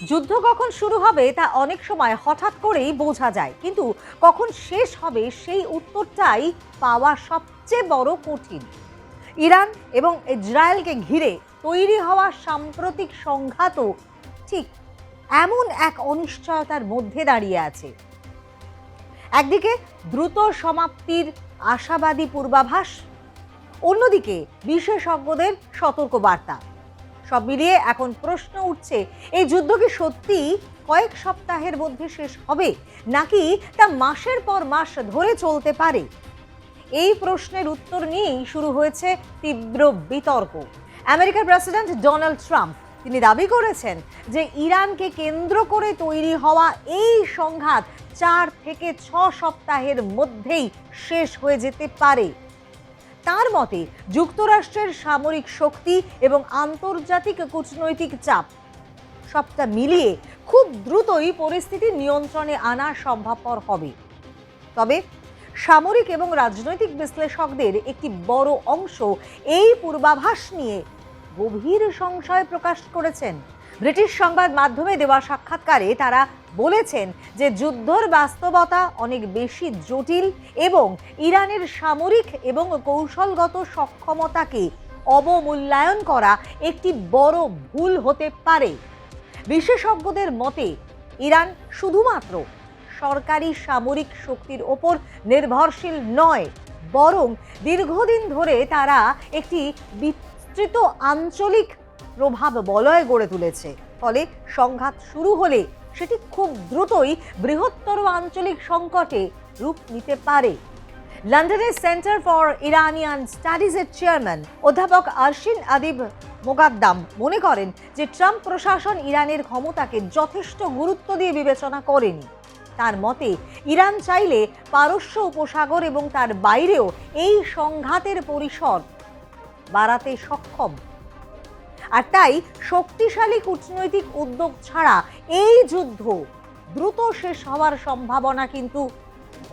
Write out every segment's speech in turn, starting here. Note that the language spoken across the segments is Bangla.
যুদ্ধ কখন শুরু হবে তা অনেক সময় হঠাৎ করেই বোঝা যায়, কিন্তু কখন শেষ হবে সেই উত্তরটাই পাওয়া সবচেয়ে বড় কঠিন। ইরান এবং ইসরায়েলকে ঘিরে তৈরি হওয়া সাম্প্রতিক সংঘাতও ঠিক এমন এক অনিশ্চয়তার মধ্যে দাঁড়িয়ে আছে। একদিকে দ্রুত সমাপ্তির আশাবাদী পূর্বাভাস, অন্যদিকে বিশেষজ্ঞদের সতর্কবার্তা। সব মিলিয়ে এখন প্রশ্ন উঠছে, এই যুদ্ধ কি সত্যি কয়েক সপ্তাহের মধ্যে শেষ হবে, নাকি তা মাসের পর মাস ধরে চলতে পারে? এই প্রশ্নের উত্তর নিয়েই শুরু হয়েছে তীব্র বিতর্ক। আমেরিকার প্রেসিডেন্ট ডোনাল্ড ট্রাম্প তিনি দাবি করেছেন যে ইরানকে কেন্দ্র করে তৈরি হওয়া এই সংঘাত 4 থেকে 6 সপ্তাহের মধ্যেই শেষ হয়ে যেতে পারে। তার মতে যুক্তরাষ্ট্রের সামরিক শক্তি এবং আন্তর্জাতিক কূটনৈতিক চাপ সবটা মিলিয়ে খুব দ্রুতই পরিস্থিতি নিয়ন্ত্রণে আনা সম্ভবপর হবে। তবে সামরিক এবং রাজনৈতিক বিশ্লেষকদের একটি বড় অংশ এই পূর্বাভাস নিয়ে গভীর সংশয় প্রকাশ করেছেন। ব্রিটিশ সংবাদ মাধ্যমে দেওয়া সাক্ষাৎকারে তারা বলেছেন যে যুদ্ধের বাস্তবতা অনেক বেশি জটিল এবং ইরানের সামরিক এবং কৌশলগত সক্ষমতাকে অবমূল্যায়ন করা একটি বড় ভুল হতে পারে। বিশেষজ্ঞদের মতে ইরান শুধুমাত্র সরকারি সামরিক শক্তির ওপর নির্ভরশীল নয়, বরং দীর্ঘদিন ধরে তারা একটি বিস্তৃত আঞ্চলিক প্রভাব বলয় গড়ে তুলেছে। ফলে সংঘাত শুরু হলে সেটি খুব দ্রুতই বৃহত্তর আঞ্চলিক সংকটে রূপ নিতে পারে। লন্ডনের সেন্টার ফর ইরানিয়ান স্টাডিজের চেয়ারম্যান অধ্যাপক আরশিন আদিব মোকাদ্দাম মনে করেন যে ট্রাম্প প্রশাসন ইরানের ক্ষমতাকে যথেষ্ট গুরুত্ব দিয়ে বিবেচনা করেনি। তার মতে ইরান চাইলে পারস্য উপসাগর এবং তার বাইরেও এই সংঘাতের পরিসর বাড়াতে সক্ষম, আর তাই শক্তিশালী কূটনৈতিক উদ্যোগ ছাড়া এই যুদ্ধ দ্রুত শেষ হওয়ার সম্ভাবনা কিন্তু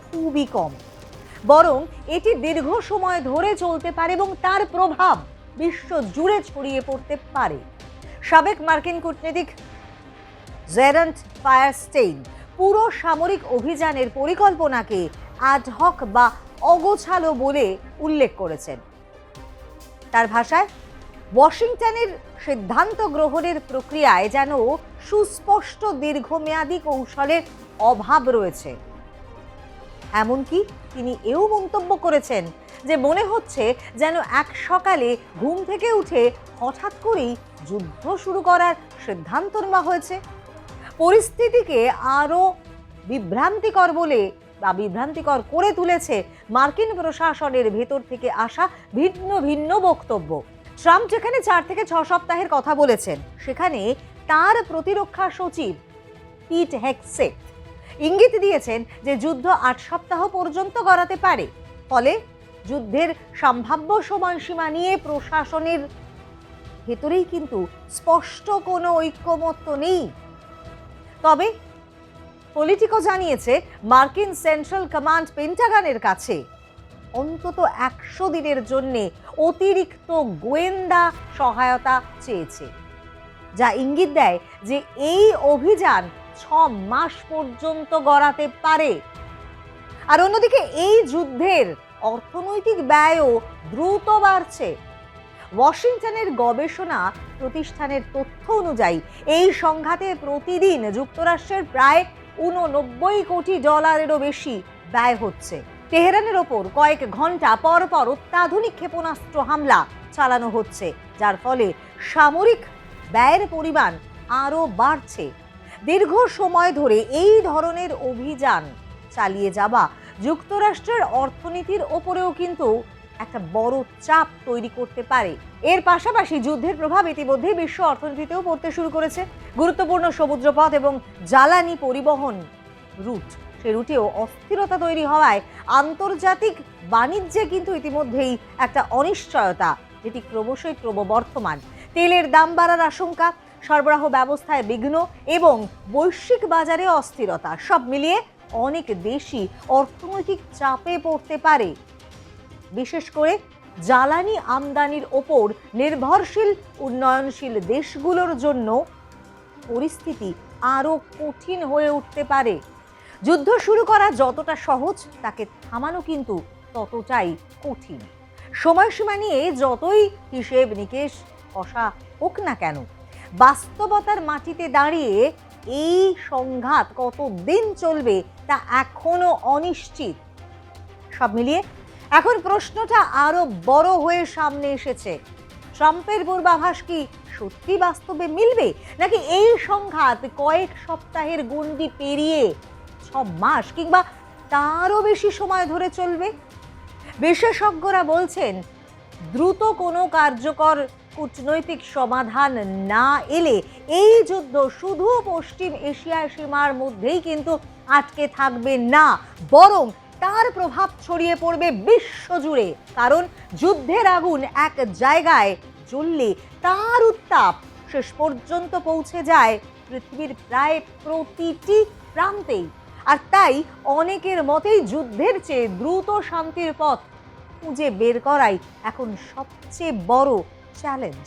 খুবই কম। বরং এটি দীর্ঘ সময় ধরে চলতে পারে এবং তার প্রভাব বিশ্ব জুড়ে ছড়িয়ে পড়তে পারে। সাবেক মার্কিন কূটনীতিক জেরান্ট ফায়ারস্টেইন পুরো সামরিক অভিযানের পরিকল্পনাকে অ্যাডহক বা অগোছালো বলে উল্লেখ করেছেন। তার ভাষায়, ওয়াশিংটনের সিদ্ধান্ত গ্রহণের প্রক্রিয়ায় যেন সুস্পষ্ট দীর্ঘমেয়াদী কৌশলের অভাব রয়েছে। এমনকি তিনি এও মন্তব্য করেছেন যে মনে হচ্ছে যেন এক সকালে ঘুম থেকে উঠে হঠাৎ করেই যুদ্ধ শুরু করার সিদ্ধান্ত নেওয়া হয়েছে। পরিস্থিতিকে আরও বিভ্রান্তিকর করে তুলেছে মার্কিন প্রশাসনের ভেতর থেকে আসা ভিন্ন ভিন্ন বক্তব্য। ট্রাম্প যেখানে 4 থেকে 6 সপ্তাহের কথা বলেছেন, সেখানে তার প্রতিরক্ষা সচিব পিট হেগসেট ইঙ্গিত দিয়েছেন যে যুদ্ধ 8 সপ্তাহ পর্যন্ত গড়াতে পারে। ফলে যুদ্ধের সম্ভাব্য সময়সীমা নিয়ে প্রশাসনের ভেতরেই কিন্তু স্পষ্ট কোনো ঐক্যমত্য নেই। তবে পলিটিকো জানিয়েছে মার্কিন সেন্ট্রাল কমান্ড পেন্টাগনের কাছে অন্তত 100 দিনের জন্য অতিরিক্ত গোয়েন্দা সহায়তা চেয়েছে, যা ইঙ্গিত দেয় যে এই অভিযান 6 মাস পর্যন্ত গড়াতে পারে। আর অন্যদিকে এই যুদ্ধের অর্থনৈতিক ব্যয়ও দ্রুত বাড়ছে। ওয়াশিংটনের গবেষণা প্রতিষ্ঠানের তথ্য অনুযায়ী এই সংঘাতে প্রতিদিন যুক্তরাষ্ট্রের প্রায় 89 কোটি ডলারেরও বেশি ব্যয় হচ্ছে। তেহরানের ওপর কয়েক ঘন্টা পর পর অত্যাধুনিক ক্ষেপণাস্ত্র হামলা চালানো হচ্ছে, যার ফলে সামরিক ব্যয়ের পরিমাণ আরও বাড়ছে। দীর্ঘ সময় ধরে এই ধরনের অভিযান চালিয়ে যাওয়া যুক্তরাষ্ট্রের অর্থনীতির ওপরেও কিন্তু একটা বড় চাপ তৈরি করতে পারে। এর পাশাপাশি যুদ্ধের প্রভাব ইতিমধ্যেই বিশ্ব অর্থনীতিতেও পড়তে শুরু করেছে। গুরুত্বপূর্ণ সমুদ্রপথ এবং জ্বালানি পরিবহন রুট, সে রুটেও অস্থিরতা তৈরি হওয়ায় আন্তর্জাতিক বাণিজ্যে কিন্তু ইতিমধ্যেই একটা অনিশ্চয়তা, যেটি ক্রমশই ক্রমবর্ধমান। তেলের দাম বাড়ার আশঙ্কা, সরবরাহ ব্যবস্থায় বিঘ্ন এবং বৈশ্বিক বাজারে অস্থিরতা, সব মিলিয়ে অনেক দেশই অর্থনৈতিক চাপে পড়তে পারে। বিশেষ করে জ্বালানি আমদানির ওপর নির্ভরশীল উন্নয়নশীল দেশগুলোর জন্য পরিস্থিতি আরো কঠিন হয়ে উঠতে পারে। যুদ্ধ শুরু করা যতটা সহজ, তাকে থামানো কিন্তু ততটাই কঠিন। সময়সীমা নিয়ে যতই হিসেব নিকেশ কষা হোক না কেন, বাস্তবতার মাটিতে দাঁড়িয়ে এই সংঘাত কতদিন চলবে তা এখনো অনিশ্চিত। সব মিলিয়ে এখন প্রশ্নটা আরো বড় হয়ে সামনে এসেছে, ট্রাম্পের পূর্বাভাস কি সত্যি বাস্তবে মিলবে, নাকি এই সংঘাত কয়েক সপ্তাহের গণ্ডি পেরিয়ে 6 মাস কিংবা তারও বেশি সময় ধরে চলবে? বিশেষজ্ঞরা বলছেন, দ্রুত কোনো কার্যকর কূটনৈতিক সমাধান না এলে এই যুদ্ধ শুধু পশ্চিম এশিয়ার সীমার মধ্যেই কিন্তু আটকে থাকবে না, বরং তার প্রভাব ছড়িয়ে পড়বে বিশ্বজুড়ে। কারণ যুদ্ধের আগুন এক জায়গায় জ্বললে তার উত্তাপ শেষ পর্যন্ত পৌঁছে যায় পৃথিবীর প্রায় প্রতিটি প্রান্তেই। আর তাই অনেকের মতেই যুদ্ধের চেয়ে দ্রুত শান্তির পথ খুঁজে বের করাই এখন সবচেয়ে বড় চ্যালেঞ্জ।